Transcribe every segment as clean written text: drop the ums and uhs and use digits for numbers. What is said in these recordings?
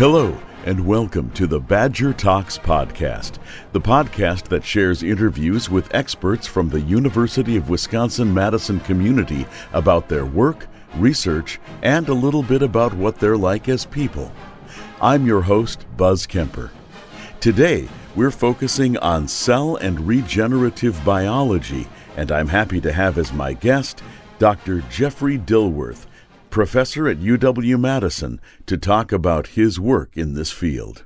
Hello, and welcome to the Badger Talks podcast, the podcast that shares interviews with experts from the University of Wisconsin-Madison community about their work, research, and a little bit about what they're like as people. I'm your host, Buzz Kemper. Today, we're focusing on cell and regenerative biology, and I'm happy to have as my guest Dr. Jeffrey Dilworth, professor at UW-Madison, to talk about his work in this field.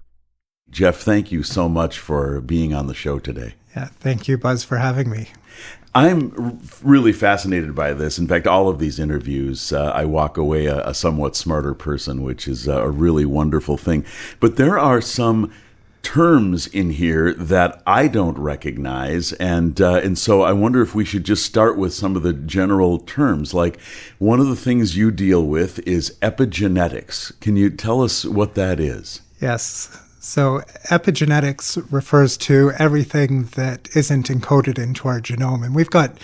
Jeff, thank you so much for being on the show today. Yeah, thank you, Buzz, for having me. I'm really fascinated by this. In fact, all of these interviews, I walk away a somewhat smarter person, which is a really wonderful thing. But there are some terms in here that I don't recognize, and so I wonder if we should just start with some of the general terms. Like, one of the things you deal with is epigenetics. Can you tell us what that is? Yes. So epigenetics refers to everything that isn't encoded into our genome, and we've got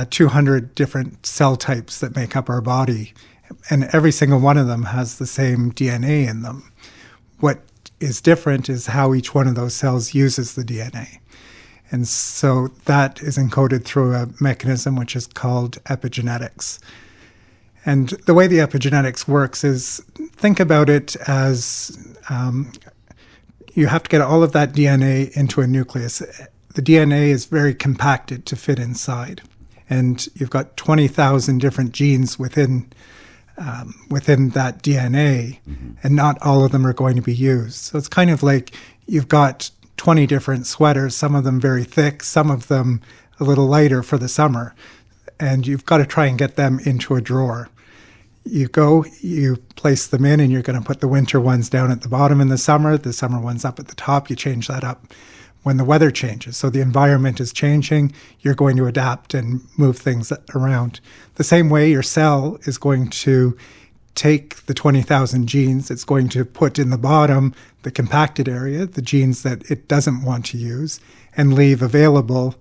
200 different cell types that make up our body, and every single one of them has the same DNA in them. What is different is how each one of those cells uses the DNA. And so that is encoded through a mechanism which is called epigenetics. And the way the epigenetics works is, think about it as you have to get all of that DNA into a nucleus. The DNA is very compacted to fit inside. And you've got 20,000 different genes within that DNA, and not all of them are going to be used. So it's kind of like you've got 20 different sweaters, some of them very thick, some of them a little lighter for the summer, and you've got to try and get them into a drawer. You place them in, and you're going to put the winter ones down at the bottom in the summer ones up at the top. You change that up when the weather changes. So the environment is changing, you're going to adapt and move things around. The same way your cell is going to take the 20,000 genes, it's going to put in the bottom, the compacted area, the genes that it doesn't want to use, and leave available,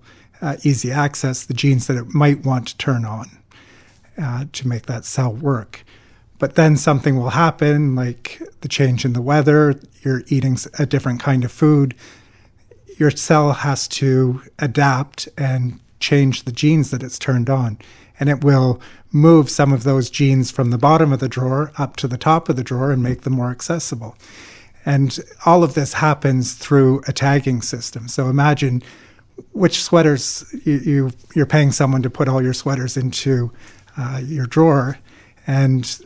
easy access, the genes that it might want to turn on to make that cell work. But then something will happen, like the change in the weather, you're eating a different kind of food, your cell has to adapt and change the genes that it's turned on. And it will move some of those genes from the bottom of the drawer up to the top of the drawer and make them more accessible. And all of this happens through a tagging system. So imagine which sweaters you're paying someone to put all your sweaters into your drawer, and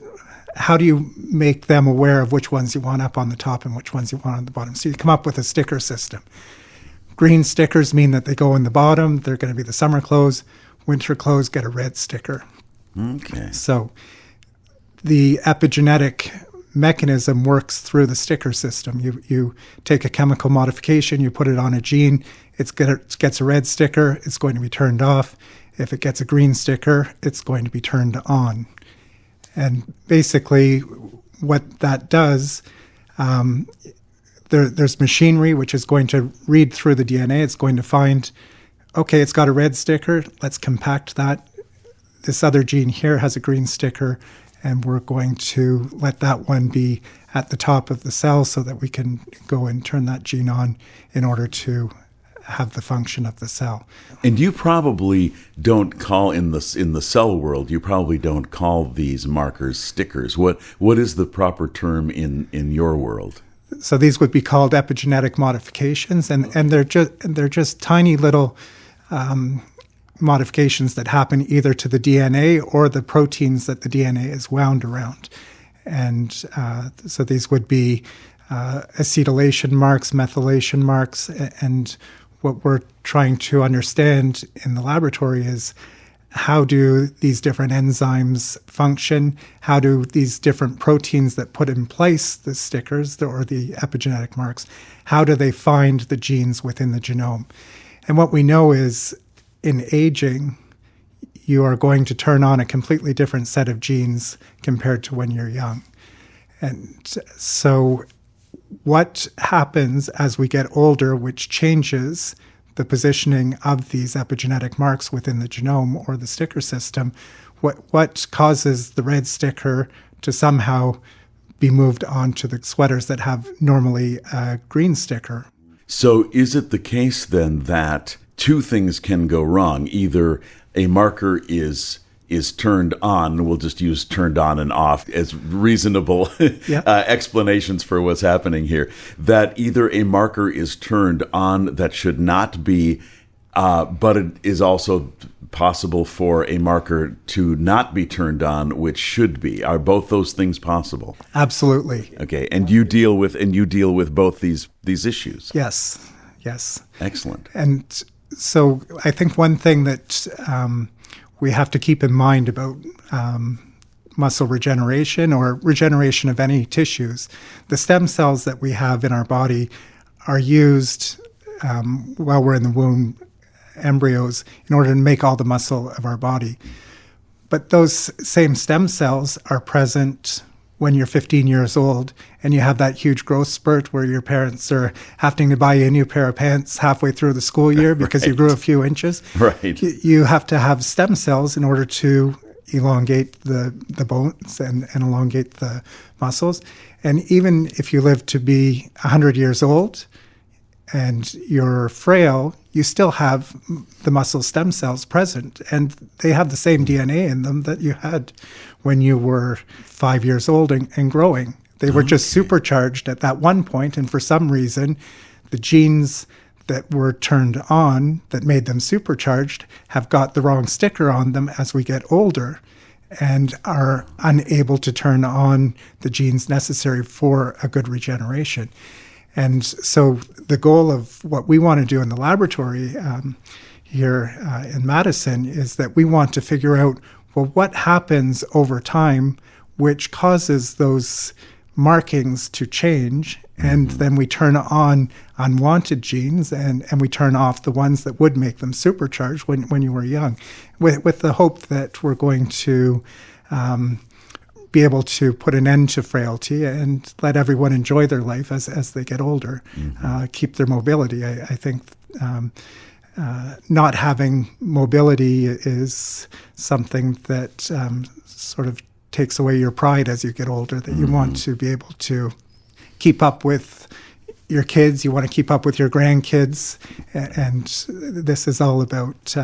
how do you make them aware of which ones you want up on the top and which ones you want on the bottom? So you come up with a sticker system. Green stickers mean that they go in the bottom. They're going to be the summer clothes. Winter clothes get a red sticker. Okay. So the epigenetic mechanism works through the sticker system. You take a chemical modification, you put it on a gene, it gets a red sticker, it's going to be turned off. If it gets a green sticker, it's going to be turned on. And basically what that does, there's machinery which is going to read through the DNA. It's going to find, okay, it's got a red sticker, let's compact that. This other gene here has a green sticker, and we're going to let that one be at the top of the cell so that we can go and turn that gene on in order to have the function of the cell. And you probably don't call, in the cell world, you probably don't call these markers stickers. What is the proper term in your world? So these would be called epigenetic modifications, and they're just tiny little modifications that happen either to the DNA or the proteins that the DNA is wound around. And so these would be acetylation marks, methylation marks, and what we're trying to understand in the laboratory is, how do these different enzymes function? How do these different proteins that put in place the stickers or the epigenetic marks, how do they find the genes within the genome? And what we know is, in aging, you are going to turn on a completely different set of genes compared to when you're young. And so what happens as we get older, which changes the positioning of these epigenetic marks within the genome or the sticker system, what causes the red sticker to somehow be moved onto the sweaters that have normally a green sticker. So is it the case then that two things can go wrong? Either a marker is turned on, we'll just use turned on and off as reasonable explanations for what's happening here, that either a marker is turned on that should not be, but it is also possible for a marker to not be turned on, which should be. Are both those things possible? Absolutely. Okay, and you deal with both these issues. Yes. Excellent. And so I think one thing that we have to keep in mind about muscle regeneration or regeneration of any tissues, the stem cells that we have in our body are used while we're in the womb, embryos, in order to make all the muscle of our body. But those same stem cells are present when you're 15 years old and you have that huge growth spurt where your parents are having to buy you a new pair of pants halfway through the school year because you grew a few inches. Right. You have to have stem cells in order to elongate the bones and elongate the muscles. And even if you live to be 100 years old and you're frail, you still have the muscle stem cells present, and they have the same DNA in them that you had when you were 5 years old and growing. They were just supercharged at that one point, and for some reason, the genes that were turned on that made them supercharged have got the wrong sticker on them as we get older and are unable to turn on the genes necessary for a good regeneration. And so the goal of what we want to do in the laboratory here in Madison is that we want to figure out, well, what happens over time which causes those markings to change, and then we turn on unwanted genes and we turn off the ones that would make them supercharged when you were young, with the hope that we're going to be able to put an end to frailty and let everyone enjoy their life as they get older, keep their mobility. I think not having mobility is something that sort of takes away your pride as you get older, that you want to be able to keep up with your kids, you want to keep up with your grandkids, and this is all about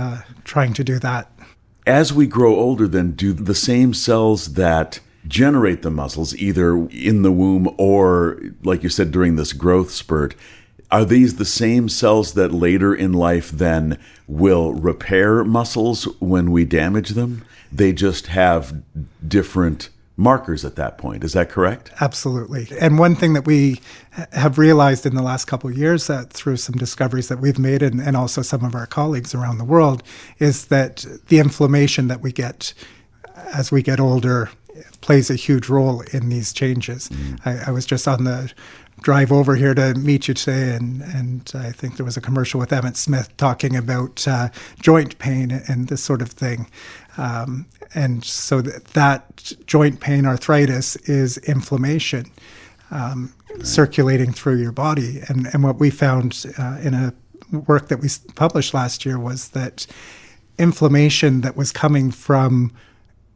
trying to do that. As we grow older, then, do the same cells that generate the muscles, either in the womb or, like you said, during this growth spurt, are these the same cells that later in life then will repair muscles when we damage them? They just have different markers at that point. Is that correct? Absolutely. And one thing that we have realized in the last couple of years, that through some discoveries that we've made and also some of our colleagues around the world, is that the inflammation that we get as we get older plays a huge role in these changes. I was just on the drive over here to meet you today, and I think there was a commercial with Emmett Smith talking about joint pain and this sort of thing. And so that joint pain, arthritis, is inflammation circulating through your body. And what we found in a work that we published last year was that inflammation that was coming from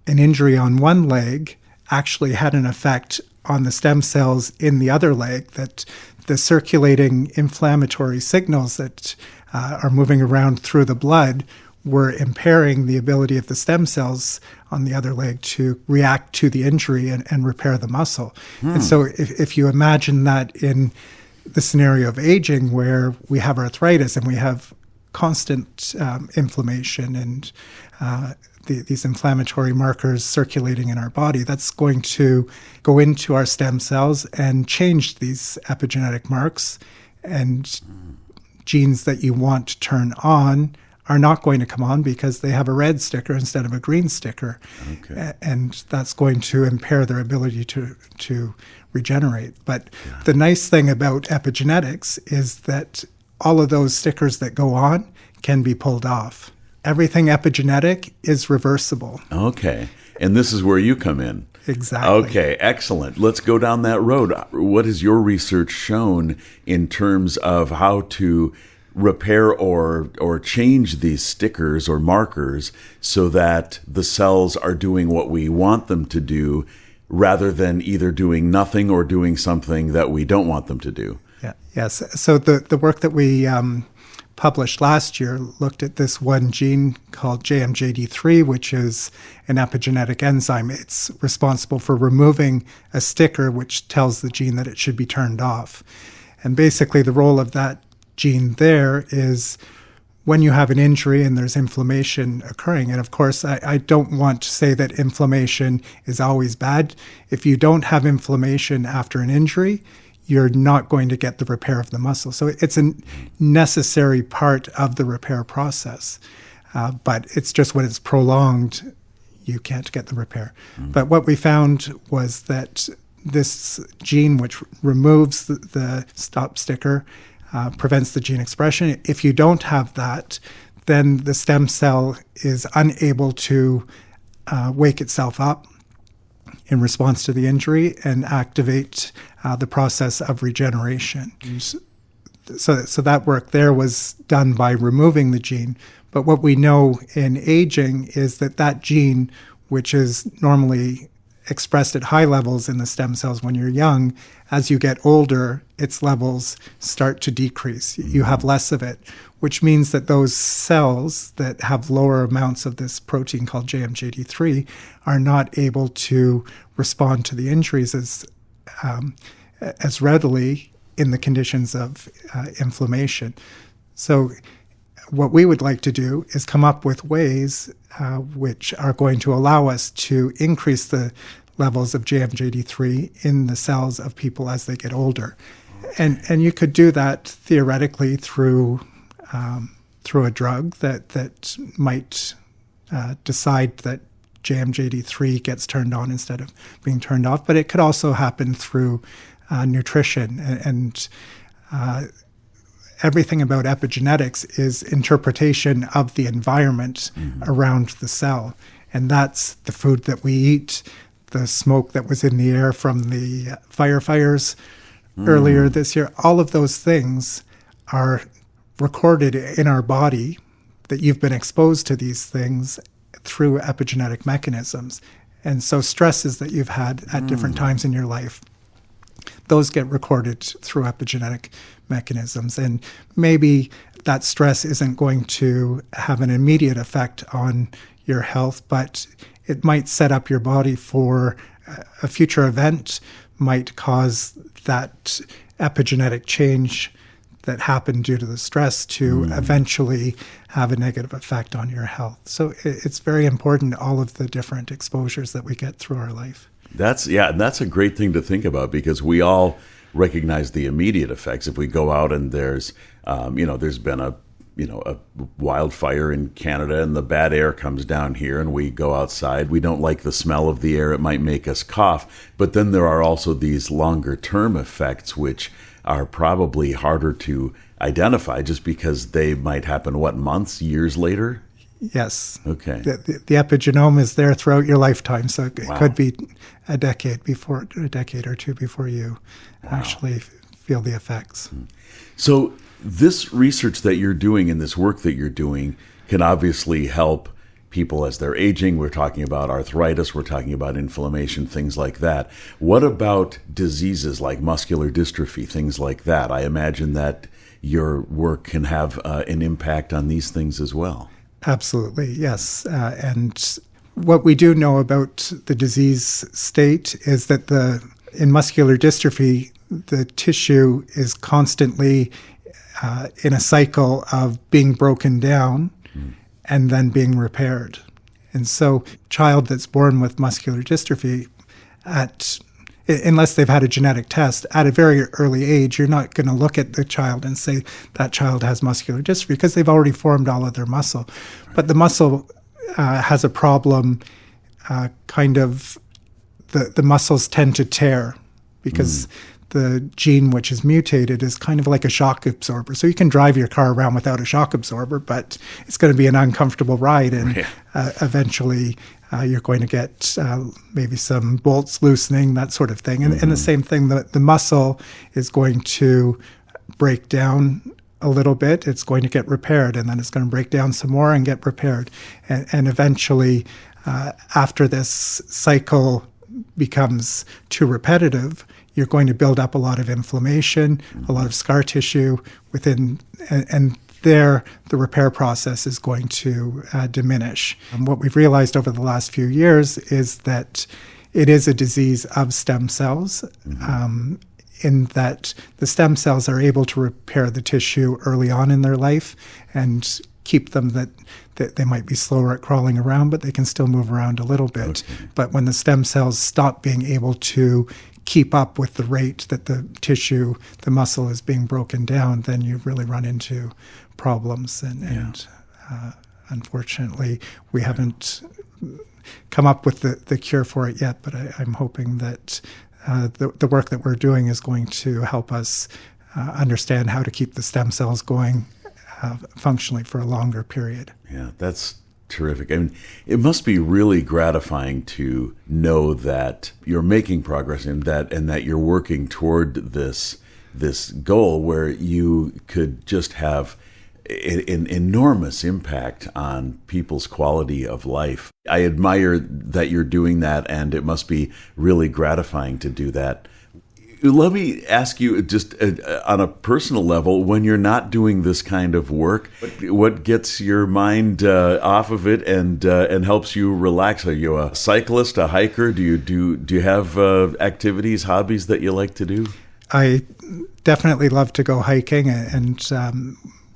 an injury on one leg actually had an effect on the stem cells in the other leg, that the circulating inflammatory signals that are moving around through the blood were impairing the ability of the stem cells on the other leg to react to the injury and repair the muscle. And so if you imagine that in the scenario of aging, where we have arthritis and we have constant inflammation and these inflammatory markers circulating in our body, that's going to go into our stem cells and change these epigenetic marks, and genes that you want to turn on are not going to come on because they have a red sticker instead of a green sticker. Okay. And that's going to impair their ability to regenerate. But the nice thing about epigenetics is that all of those stickers that go on can be pulled off. Everything epigenetic is reversible. Okay. And this is where you come in. Exactly. Okay, excellent. Let's go down that road. What has your research shown in terms of how to repair or change these stickers or markers so that the cells are doing what we want them to do rather than either doing nothing or doing something that we don't want them to do. Yeah. Yes. So the work that we published last year looked at this one gene called JMJD3, which is an epigenetic enzyme. It's responsible for removing a sticker which tells the gene that it should be turned off. And basically the role of that gene there is when you have an injury and there's inflammation occurring. And of course, I don't want to say that inflammation is always bad. If you don't have inflammation after an injury, you're not going to get the repair of the muscle. So it's a necessary part of the repair process. But it's just when it's prolonged, you can't get the repair. But what we found was that this gene, which removes the stop sticker, prevents the gene expression. If you don't have that, then the stem cell is unable to wake itself up in response to the injury and activate the process of regeneration. So that work there was done by removing the gene. But what we know in aging is that gene, which is normally expressed at high levels in the stem cells when you're young, as you get older, its levels start to decrease. You have less of it, which means that those cells that have lower amounts of this protein called JMJD3 are not able to respond to the injuries as readily in the conditions of inflammation. So what we would like to do is come up with ways which are going to allow us to increase the levels of JMJD3 in the cells of people as they get older. And you could do that theoretically through a drug that might decide that JMJD3 gets turned on instead of being turned off. But it could also happen through nutrition. And everything about epigenetics is interpretation of the environment around the cell. And that's the food that we eat, the smoke that was in the air from the firefighters earlier this year. All of those things are recorded in our body, that you've been exposed to these things through epigenetic mechanisms. And so stresses that you've had at different times in your life, those get recorded through epigenetic mechanisms. And maybe that stress isn't going to have an immediate effect on your health, but it might set up your body for a future event, might cause that epigenetic change that happened due to the stress to eventually have a negative effect on your health. So it's very important, all of the different exposures that we get through our life. That's a great thing to think about, because we all recognize the immediate effects. If we go out and there's been a wildfire in Canada and the bad air comes down here and we go outside, we don't like the smell of the air, it might make us cough. But then there are also these longer term effects which are probably harder to identify, just because they might happen, months, years later? Yes. Okay. The epigenome is there throughout your lifetime, so it could be a decade or two before you actually feel the effects. So this research that you're doing and this work that you're doing can obviously help people as they're aging. We're talking about arthritis, we're talking about inflammation, things like that. What about diseases like muscular dystrophy, things like that? I imagine that your work can have an impact on these things as well. Absolutely, yes. And what we do know about the disease state is that in muscular dystrophy, the tissue is constantly in a cycle of being broken down and then being repaired. And so child that's born with muscular dystrophy, unless they've had a genetic test, at a very early age, you're not going to look at the child and say that child has muscular dystrophy, because they've already formed all of their muscle. But the muscle has a problem, the muscles tend to tear, because the gene which is mutated is kind of like a shock absorber. So you can drive your car around without a shock absorber, but it's going to be an uncomfortable ride. And eventually you're going to get maybe some bolts loosening, that sort of thing. And the same thing, the muscle is going to break down a little bit. It's going to get repaired, and then it's going to break down some more and get repaired. And eventually, after this cycle becomes too repetitive, you're going to build up a lot of inflammation, a lot of scar tissue within, and there the repair process is going to diminish. And what we've realized over the last few years is that it is a disease of stem cells, in that the stem cells are able to repair the tissue early on in their life and keep them that they might be slower at crawling around, but they can still move around a little bit. Okay. But when the stem cells stop being able to keep up with the rate that the tissue, the muscle is being broken down, then you really run into problems. And unfortunately, we haven't come up with the cure for it yet, but I'm hoping that the work that we're doing is going to help us understand how to keep the stem cells going functionally for a longer period. Yeah, that's terrific. I mean, it must be really gratifying to know that you're making progress and that you're working toward this goal where you could just have an enormous impact on people's quality of life. I admire that you're doing that, and it must be really gratifying to do that. Let me ask you, just on a personal level, when you're not doing this kind of work, what gets your mind off of it and helps you relax? Are you a cyclist, a hiker? Do you have activities, hobbies that you like to do? I definitely love to go hiking, and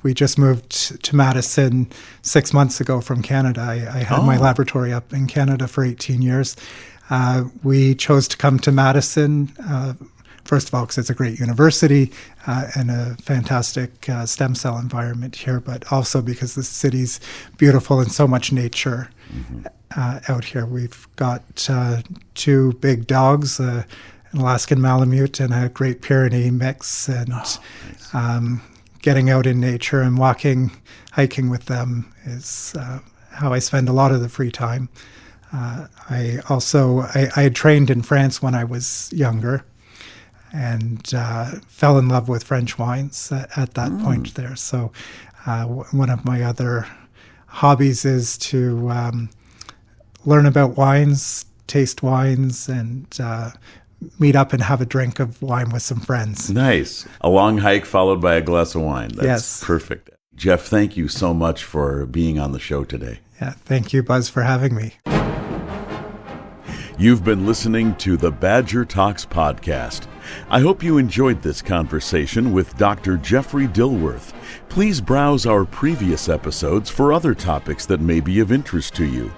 we just moved to Madison 6 months ago from Canada. I had my laboratory up in Canada for 18 years. We chose to come to Madison, first of all, because it's a great university and a fantastic stem cell environment here, but also because the city's beautiful and so much nature out here. We've got 2 big dogs, an Alaskan Malamute and a Great Pyrenees mix, and getting out in nature and hiking with them is how I spend a lot of the free time. I had trained in France when I was younger, and fell in love with French wines at that point there. So one of my other hobbies is to learn about wines, taste wines, and meet up and have a drink of wine with some friends. Nice. A long hike followed by a glass of wine. That's yes. Perfect. Jeff, thank you so much for being on the show today. Yeah, thank you, Buzz, for having me. You've been listening to the Badger Talks podcast. I hope you enjoyed this conversation with Dr. Jeffrey Dilworth. Please browse our previous episodes for other topics that may be of interest to you.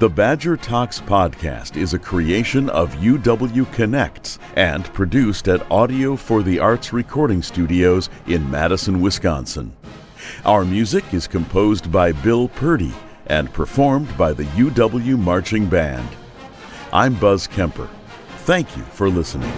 The Badger Talks podcast is a creation of UW Connects and produced at Audio for the Arts Recording Studios in Madison, Wisconsin. Our music is composed by Bill Purdy and performed by the UW Marching Band. I'm Buzz Kemper. Thank you for listening.